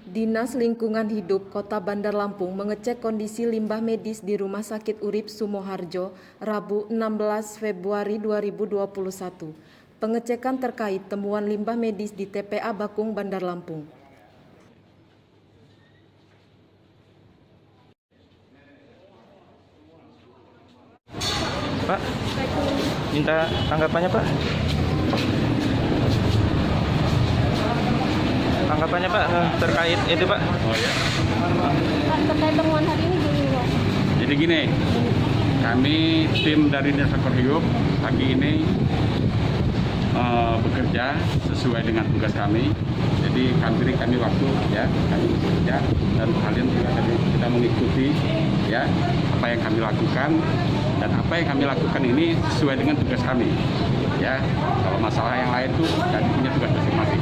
Dinas Lingkungan Hidup Kota Bandar Lampung mengecek kondisi limbah medis di Rumah Sakit Urip Sumoharjo, Rabu 16 Februari 2021. Pengecekan terkait temuan limbah medis di TPA Bakung, Bandar Lampung. Pak, minta tanggapannya Pak. Tanggapannya Pak terkait itu Pak. Oh ya. Pak, terkait temuan hari ini gini Pak. Jadi gini, kami tim dari Dinas Lingkungan Hidup pagi ini bekerja sesuai dengan tugas kami. Jadi kami waktu ya, kami bekerja dan kalian juga tadi kita mengikuti ya apa yang kami lakukan, dan apa yang kami lakukan ini sesuai dengan tugas kami. Ya, kalau masalah yang lain tuh kami punya tugas masing-masing.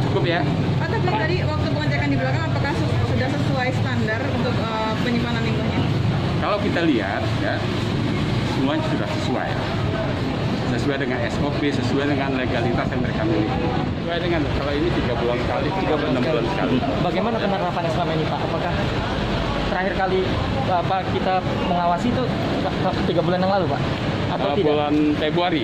Cukup ya. Pak, tapi tadi waktu pengecekan di belakang apakah sudah sesuai standar untuk penyimpanan limbahnya? Kalau kita lihat ya, semuanya sudah sesuai dengan SOP, sesuai dengan legalitas yang mereka miliki. Sesuai dengan kalau ini 3 bulan sekali, 6 bulan sekali. Bagaimana penerapannya selama ini Pak? Apakah terakhir kali kita mengawasi itu 3 bulan yang lalu Pak? Atau tidak? Bulan Februari.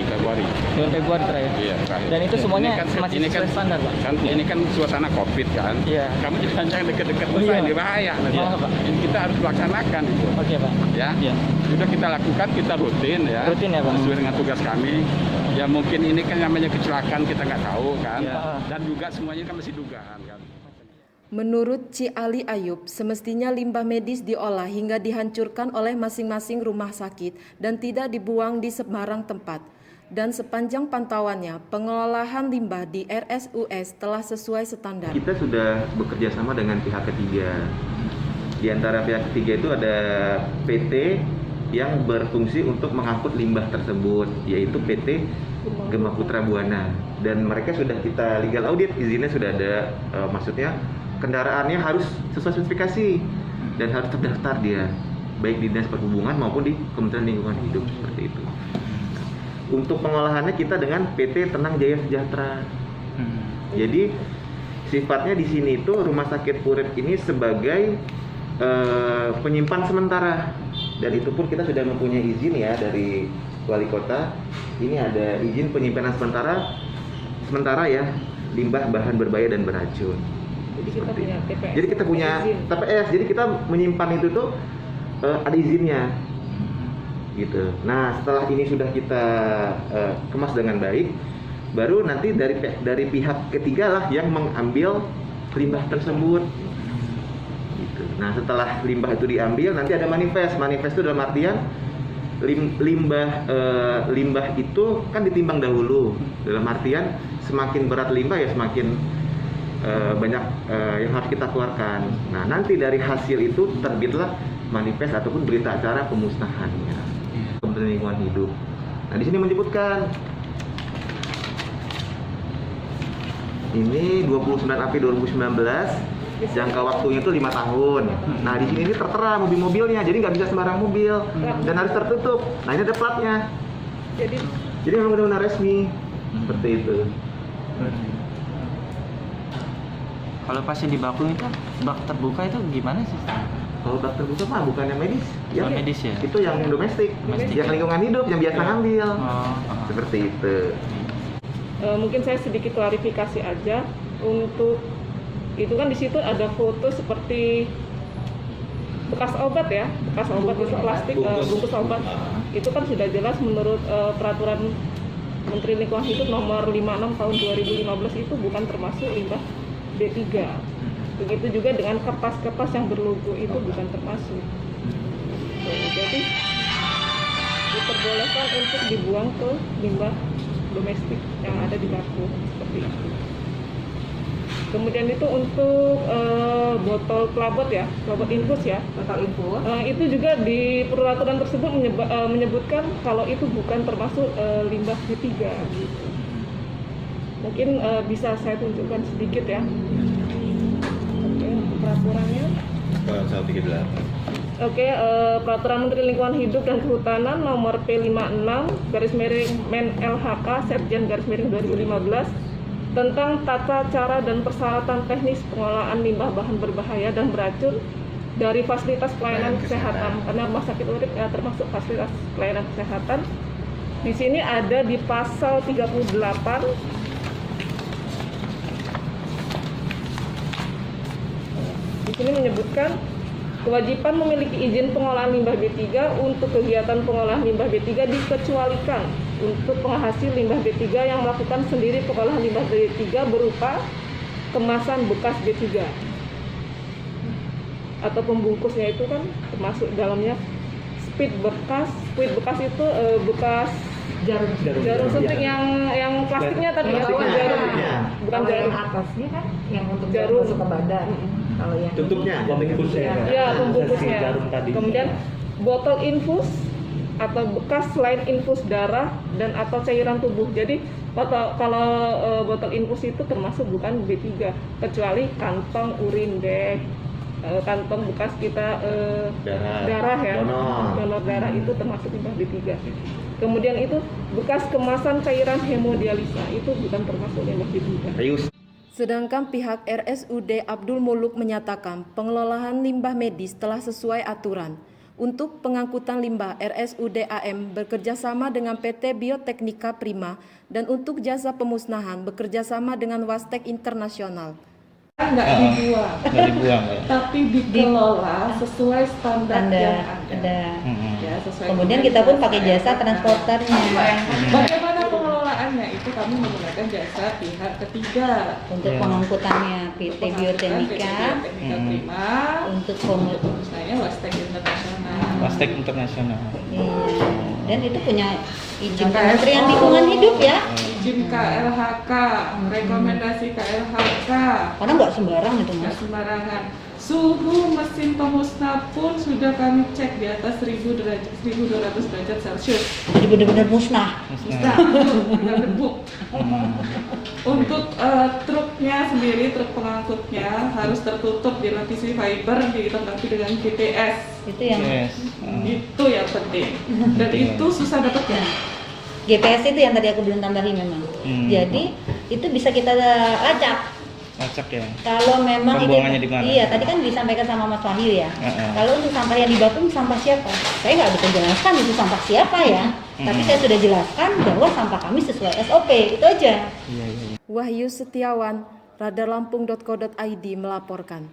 Bulan Februari terakhir. Iya, terakhir. Dan itu semuanya masih ini sesuai standar Pak? Ini kan suasana COVID kan. Iya. Kamu jangan deket-deket Oh, iya. ini bahaya. Iya, Pak. Ini kita harus laksanakan itu. Oke Pak. Ya. Iya. Sudah kita lakukan, kita rutin ya. Rutin ya, Pak. Sesuai dengan tugas kami. Ya mungkin ini kan namanya kecelakaan, kita nggak tahu kan. Iya. Dan juga semuanya kan masih dugaan kan. Menurut Ci Ali Ayub, semestinya limbah medis diolah hingga dihancurkan oleh masing-masing rumah sakit dan tidak dibuang di sembarang tempat. Dan sepanjang pantauannya, pengelolaan limbah di RSUS telah sesuai standar. Kita sudah bekerja sama dengan pihak ketiga. Di antara pihak ketiga itu ada PT yang berfungsi untuk mengangkut limbah tersebut, yaitu PT Gema Putra Buana. Dan mereka sudah kita legal audit, izinnya sudah ada, maksudnya kendaraannya harus sesuai spesifikasi dan harus terdaftar dia, baik di Dinas Perhubungan maupun di Kementerian Lingkungan Hidup, seperti itu. Untuk pengolahannya kita dengan PT Tenang Jaya Sejahtera. Jadi sifatnya di sini itu Rumah Sakit Urip ini sebagai penyimpan sementara, dan itu pun kita sudah mempunyai izin ya dari Wali Kota. Ini ada izin penyimpanan sementara ya limbah bahan berbahaya dan beracun. Jadi kita punya TPS. Jadi kita punya TPS, jadi kita menyimpan itu tuh ada izinnya, gitu. Nah setelah ini sudah kita kemas dengan baik, baru nanti dari pihak ketiga lah yang mengambil limbah tersebut. Gitu. Nah setelah limbah itu diambil, nanti ada manifest. Manifest itu dalam artian limbah itu kan ditimbang dahulu. Dalam artian semakin berat limbah ya semakin banyak yang harus kita keluarkan. Nah nanti dari hasil itu terbitlah manifest ataupun berita acara pemusnahannya. Kementerian Lingkungan Hidup. Nah di sini menyebutkan ini 29 April 2019, jangka waktunya itu 5 tahun. Nah di sini ini tertera mobil-mobilnya, jadi nggak bisa sembarang mobil dan harus tertutup. Nah ini ada platnya. Jadi memang benar-benar resmi seperti itu. Kalau pasien di Bakung itu bak terbuka itu gimana sih? Kalau bak terbuka mah bukan yang medis, Bukan medis ya? Itu yang domestik, Domestik. yang lingkungan hidup, yang biasa ngambil. Oh. Seperti itu. Mungkin saya sedikit klarifikasi aja untuk itu kan di situ ada foto seperti bekas obat ya, bekas obat itu plastik, bungkus obat. Itu kan sudah jelas menurut peraturan Menteri Lingkungan Hidup nomor 56 tahun 2015 itu bukan termasuk limbah D3. Begitu juga dengan kertas-kertas yang berlogo itu bukan termasuk. Jadi diperbolehkan untuk dibuang ke limbah domestik yang ada di Bakung seperti itu. Kemudian itu untuk botol pelabot ya, pelabot infus ya, botol infus. Itu juga di peraturan tersebut menyebutkan kalau itu bukan termasuk limbah D3 gitu. Mungkin bisa saya tunjukkan sedikit ya. Oke, peraturannya. Oke, Peraturan Menteri Lingkungan Hidup dan Kehutanan nomor P56 /Men LHK Setjen /2015 tentang tata cara dan persyaratan teknis pengelolaan limbah bahan berbahaya dan beracun dari fasilitas pelayanan kesehatan. Karena rumah sakit Urip termasuk fasilitas pelayanan kesehatan. Di sini ada di pasal 38 di sini menyebutkan kewajiban memiliki izin pengolahan limbah B3 untuk kegiatan pengolahan limbah B3 dikecualikan untuk penghasil limbah B3 yang melakukan sendiri pengolahan limbah B3 berupa kemasan bekas B3 atau pembungkusnya itu kan termasuk dalamnya speed bekas itu bekas jarum suntik yang plastiknya tadi ya, bukan jarum, bukan jarum atasnya kan yang untuk jarum masuk ke badan. Kalau yang Tutupnya, Pembungkusnya. ya pembungkusnya. Jarum tadi. Kemudian botol infus atau bekas selain infus darah dan atau cairan tubuh. Jadi kalau botol infus itu termasuk bukan B3 kecuali kantong urin deh. Kantong bekas kita darah ya, donor darah itu termasuk limbah B3. Kemudian itu bekas kemasan cairan hemodialisa itu bukan termasuk limbah B3. Sedangkan pihak RSUD Abdul Muluk menyatakan pengelolaan limbah medis telah sesuai aturan. Untuk pengangkutan limbah, RSUD AM bekerjasama dengan PT Bioteknika Prima dan untuk jasa pemusnahan bekerjasama dengan Wastek Internasional. Nggak dibuang, tapi dikelola sesuai standar yang ada. Ya, sesuai kemudian kita pun pakai jasa transporternya. Bagaimana pengelolaannya itu kami menggunakan jasa pihak ketiga Untuk pengangkutannya PT Bioteknika, Prima, untuk pemusnahannya Wastek Internasional. Wastek Internasional. Iya. Dan itu punya izin Kementerian Lingkungan Hidup ya. Izin KLHK, rekomendasi KLHK. Karena nggak sembarang itu Nggak mas. sembarangan. Suhu mesin pemusnah pun sudah kami cek di atas 1200 derajat Celcius. Jadi benar-benar musnah. Nah, dengan debu. Untuk truknya sendiri, truk pengangkutnya harus tertutup dilapisi fiber, dilengkapi dengan GPS. Itu yang Yes. Itu yang penting. Dan itu susah dapatnya. GPS itu yang tadi aku belum tambahin memang. Jadi itu bisa kita lacak. Acak ya. Kalau memang Pembuangannya di mana? Iya, tadi kan disampaikan sama Mas Wahyu ya. Kalau untuk sampah yang di Batum sampah siapa? Saya nggak bisa jelaskan itu sampah siapa ya. Tapi saya sudah jelaskan bahwa sampah kami sesuai SOP. Itu aja. Wahyu Setiawan, radarlampung.co.id melaporkan.